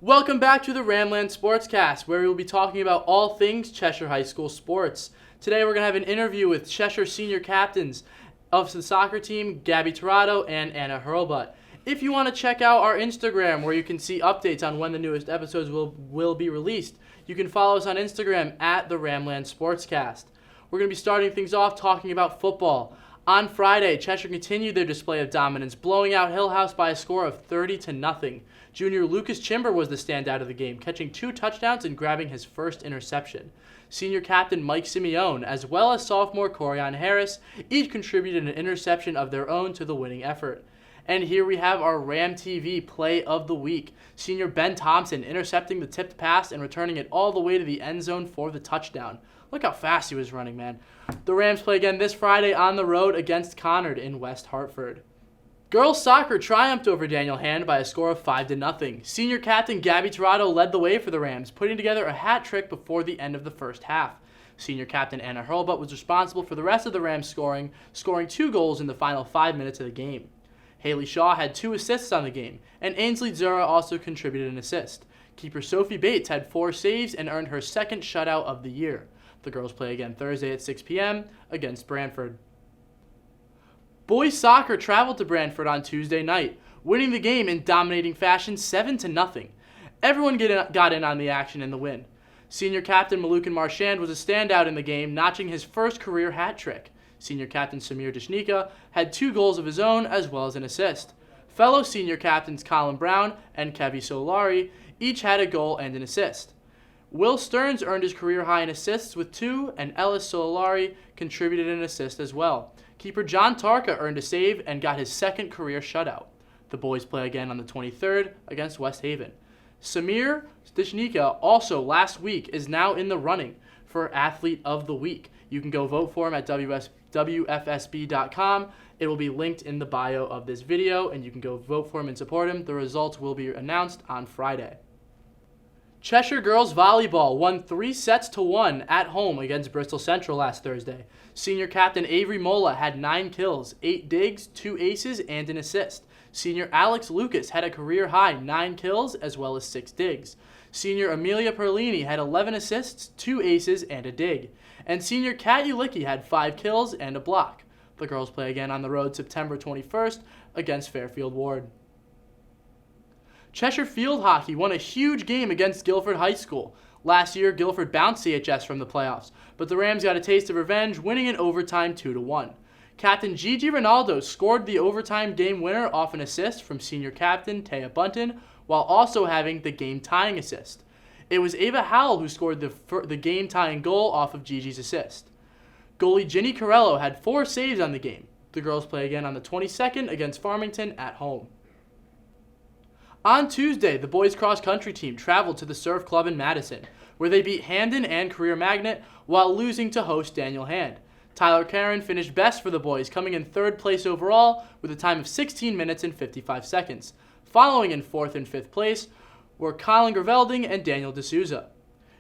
Welcome back to the Ramland Sportscast, where we will be talking about all things Cheshire High School sports. Today we're going to have an interview with Cheshire senior captains of the soccer team, Gabby Tirado and Anna Hurlbut. If you want to check out our Instagram, where you can see updates on when the newest episodes will be released, you can follow us on Instagram at the Ramland Sportscast. We're going to be starting things off talking about football. On Friday, Cheshire continued their display of dominance, blowing out Hill House by a score of 30-0. Junior Lucas Chimber was the standout of the game, catching 2 touchdowns and grabbing his first interception. Senior captain Mike Simeone, as well as sophomore Corian Harris, each contributed an interception of their own to the winning effort. And here we have our Ram TV play of the week. Senior Ben Thompson intercepting the tipped pass and returning it all the way to the end zone for the touchdown. Look how fast he was running, man. The Rams play again this Friday on the road against Conard in West Hartford. Girls soccer triumphed over Daniel Hand by a score of 5-0. Senior captain Gabby Tirado led the way for the Rams, putting together a hat trick before the end of the first half. Senior captain Anna Hurlbut was responsible for the rest of the Rams scoring 2 goals in the final 5 minutes of the game. Haley Shaw had 2 assists on the game, and Ainsley Zura also contributed an assist. Keeper Sophie Bates had 4 saves and earned her second shutout of the year. The girls play again Thursday at 6 p.m. against Brantford. Boys soccer traveled to Brantford on Tuesday night, winning the game in dominating fashion 7-0. Everyone got in on the action in the win. Senior captain Malukan Marchand was a standout in the game, notching his first career hat trick. Senior captain Samir Deshnika had 2 goals of his own as well as an assist. Fellow senior captains Colin Brown and Kevi Solari each had a goal and an assist. Will Stearns earned his career high in assists with 2, and Ellis Solari contributed an assist as well. Keeper John Tarka earned a save and got his second career shutout. The boys play again on the 23rd against West Haven. Samir Deshnika also last week is now in the running for Athlete of the Week. You can go vote for him at WFSB.com. It will be linked in the bio of this video, and you can go vote for him and support him. The results will be announced on Friday. Cheshire girls volleyball won 3-1 at home against Bristol Central last Thursday. Senior captain Avery Mola had 9 kills, 8 digs, 2 aces, and an assist. Senior Alex Lucas had a career-high 9 kills as well as 6 digs. Senior Amelia Perlini had 11 assists, 2 aces, and a dig. And senior Kat Ulicki had 5 kills and a block. The girls play again on the road September 21st against Fairfield Ward. Cheshire field hockey won a huge game against Guilford High School. Last year, Guilford bounced CHS from the playoffs, but the Rams got a taste of revenge, winning in overtime 2-1. Captain Gigi Ronaldo scored the overtime game winner off an assist from senior captain Taya Bunton, while also having the game-tying assist. It was Ava Howell who scored the game-tying goal off of Gigi's assist. Goalie Ginny Corello had 4 saves on the game. The girls play again on the 22nd against Farmington at home. On Tuesday, the boys cross-country team traveled to the Surf Club in Madison, where they beat Hamden and Career Magnet while losing to host Daniel Hand. Tyler Caron finished best for the boys, coming in 3rd place overall with a time of 16 minutes and 55 seconds. Following in 4th and 5th place were Colin Gravelding and Daniel D'Souza.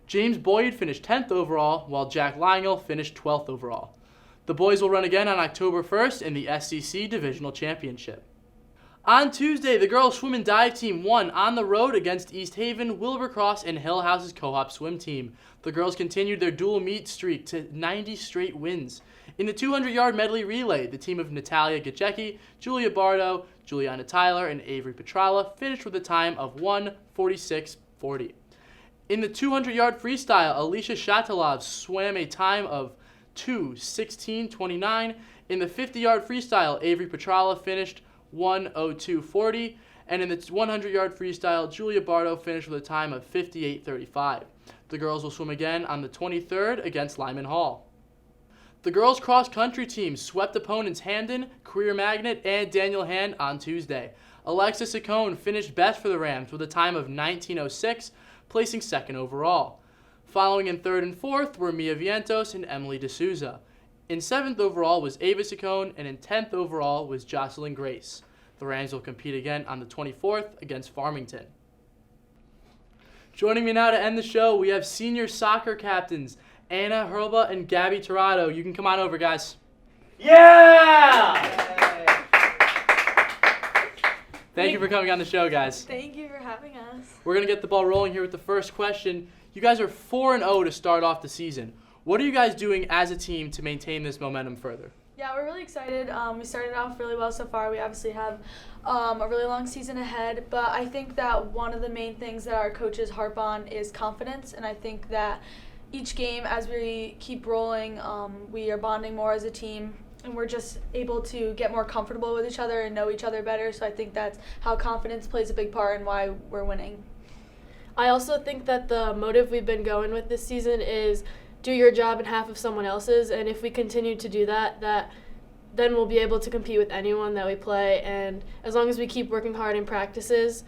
James Boyd finished 10th overall, while Jack Lionel finished 12th overall. The boys will run again on October 1st in the SCC Divisional Championship. On Tuesday, the girls swim and dive team won on the road against East Haven, Wilbercross, and Hill House's co-op swim team. The girls continued their dual meet streak to 90 straight wins. In the 200-yard medley relay, the team of Natalia Gajecki, Julia Bardo, Juliana Tyler, and Avery Petrala finished with a time of 1:46:40. In the 200-yard freestyle, Alicia Shatilov swam a time of 2:16:29. In the 50-yard freestyle, Avery Petrala finished 1:02:40, and in the 100-yard freestyle, Julia Bardo finished with a time of 58:35. The girls will swim again on the 23rd against Lyman Hall. The girls' cross-country team swept opponents Hamden, Career Magnet, and Daniel Hand on Tuesday. Alexis Saccone finished best for the Rams with a time of 19:06, placing 2nd overall. Following in 3rd and 4th were Mia Vientos and Emily D'Souza. In 7th overall was Ava Saccone, and in 10th overall was Jocelyn Grace. The Rams will compete again on the 24th against Farmington. Joining me now to end the show, we have senior soccer captains Anna Hurlbut and Gabby Tirado. You can come on over, guys. Yeah! Thank you for coming on the show, guys. Thank you for having me. having us. We're going to get the ball rolling here with the first question. You guys are 4-0 to start off the season. What are you guys doing as a team to maintain this momentum further? Yeah, we're really excited. We started off really well so far. We obviously have a really long season ahead, but I think that one of the main things that our coaches harp on is confidence, and I think that each game, as we keep rolling, we are bonding more as a team, and we're just able to get more comfortable with each other and know each other better, so I think that's how confidence plays a big part in why we're winning. I also think that the motive we've been going with this season is do your job in half of someone else's, and if we continue to do that, then we'll be able to compete with anyone that we play, and as long as we keep working hard in practices,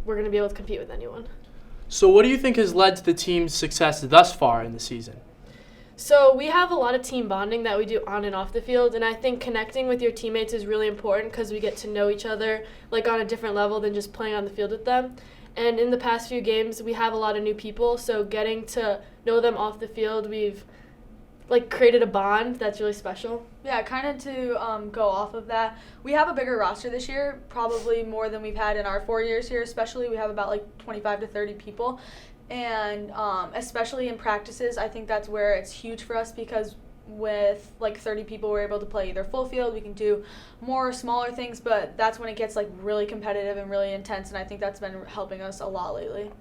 we're going to be able to compete with anyone. So what do you think has led to the team's success thus far in the season? So we have a lot of team bonding that we do on and off the field, and I think connecting with your teammates is really important because we get to know each other like on a different level than just playing on the field with them. And in the past few games, we have a lot of new people, so getting to know them off the field, we've created a bond that's really special. Yeah, kind of to go off of that, we have a bigger roster this year, probably more than we've had in our 4 years here especially. We have about 25 to 30 people, and especially in practices, I think that's where it's huge for us because with 30 people, we're able to play either full field, we can do more smaller things, but that's when it gets really competitive and really intense, and I think that's been helping us a lot lately.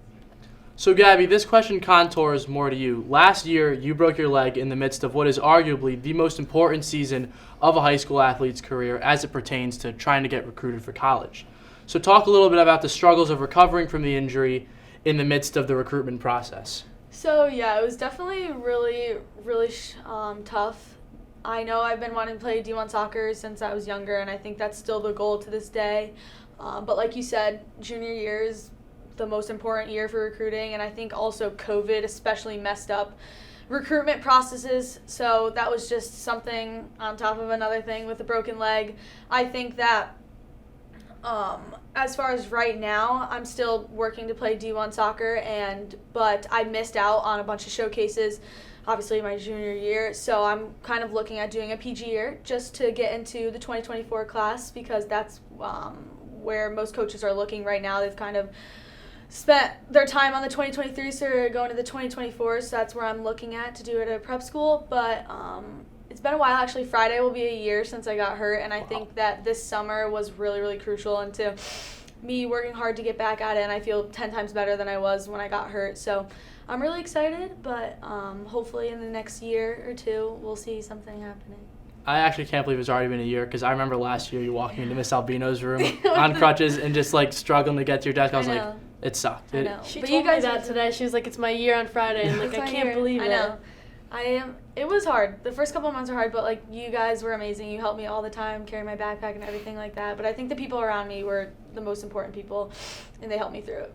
So Gabby, this question contours more to you. Last year, you broke your leg in the midst of what is arguably the most important season of a high school athlete's career as it pertains to trying to get recruited for college. So talk a little bit about the struggles of recovering from the injury in the midst of the recruitment process. So yeah, it was definitely really tough. I know I've been wanting to play D1 soccer since I was younger, and I think that's still the goal to this day. But like you said, junior year is the most important year for recruiting, and I think also COVID especially messed up recruitment processes, so that was just something on top of another thing with a broken leg. I think that as far as right now, I'm still working to play D1 soccer, but I missed out on a bunch of showcases, obviously my junior year, so I'm kind of looking at doing a PG year just to get into the 2024 class because that's where most coaches are looking right now. They've kind of spent their time on the 2023, so they're going to the 2024, so that's where I'm looking at to do it at a prep school, but it's been a while. Actually, Friday will be a year since I got hurt, and I think that this summer was really crucial into me working hard to get back at it, and I feel 10 times better than I was when I got hurt. So I'm really excited, but hopefully in the next year or two, we'll see something happening. I actually can't believe it's already been a year because I remember last year you walking into Miss Albino's room on crutches and just struggling to get to your desk. I was like, it sucked. I know. She but told you guys me that today. She was like, it's my year on Friday, and I can't believe it. I know. It was hard. The first couple of months were hard, but you guys were amazing. You helped me all the time, carry my backpack and everything like that. But I think the people around me were the most important people, and they helped me through it.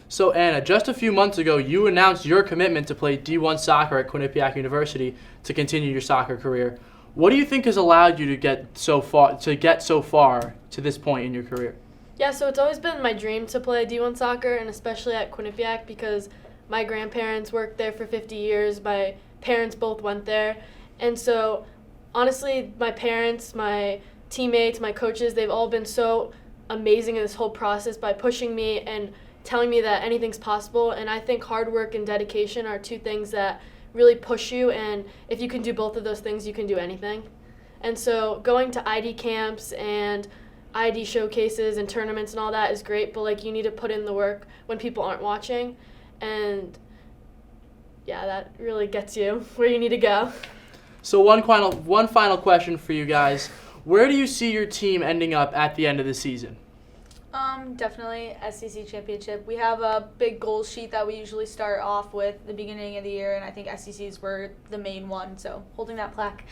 So Anna, just a few months ago, you announced your commitment to play D1 soccer at Quinnipiac University to continue your soccer career. What do you think has allowed you to get so far to this point in your career? Yeah, so it's always been my dream to play D1 soccer, and especially at Quinnipiac because my grandparents worked there for 50 years. My parents both went there. And so, honestly, my parents, my teammates, my coaches, they've all been so amazing in this whole process by pushing me and telling me that anything's possible. And I think hard work and dedication are two things that really push you. And if you can do both of those things, you can do anything. And so going to ID camps and ID showcases and tournaments and all that is great, but you need to put in the work when people aren't watching. And yeah, that really gets you where you need to go. So one final question for you guys. Where do you see your team ending up at the end of the season? Definitely SEC championship. We have a big goal sheet that we usually start off with the beginning of the year, and I think SECs were the main one. So holding that plaque,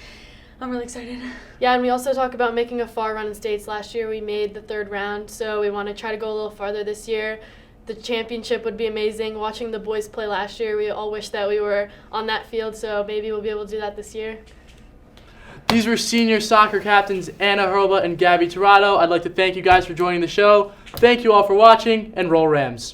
I'm really excited. Yeah, and we also talk about making a far run in states. Last year we made the third round, so we want to try to go a little farther this year. The championship would be amazing. Watching the boys play last year, we all wish that we were on that field, so maybe we'll be able to do that this year. These were senior soccer captains Anna Hurlbut and Gabby Tirado. I'd like to thank you guys for joining the show. Thank you all for watching, and roll Rams.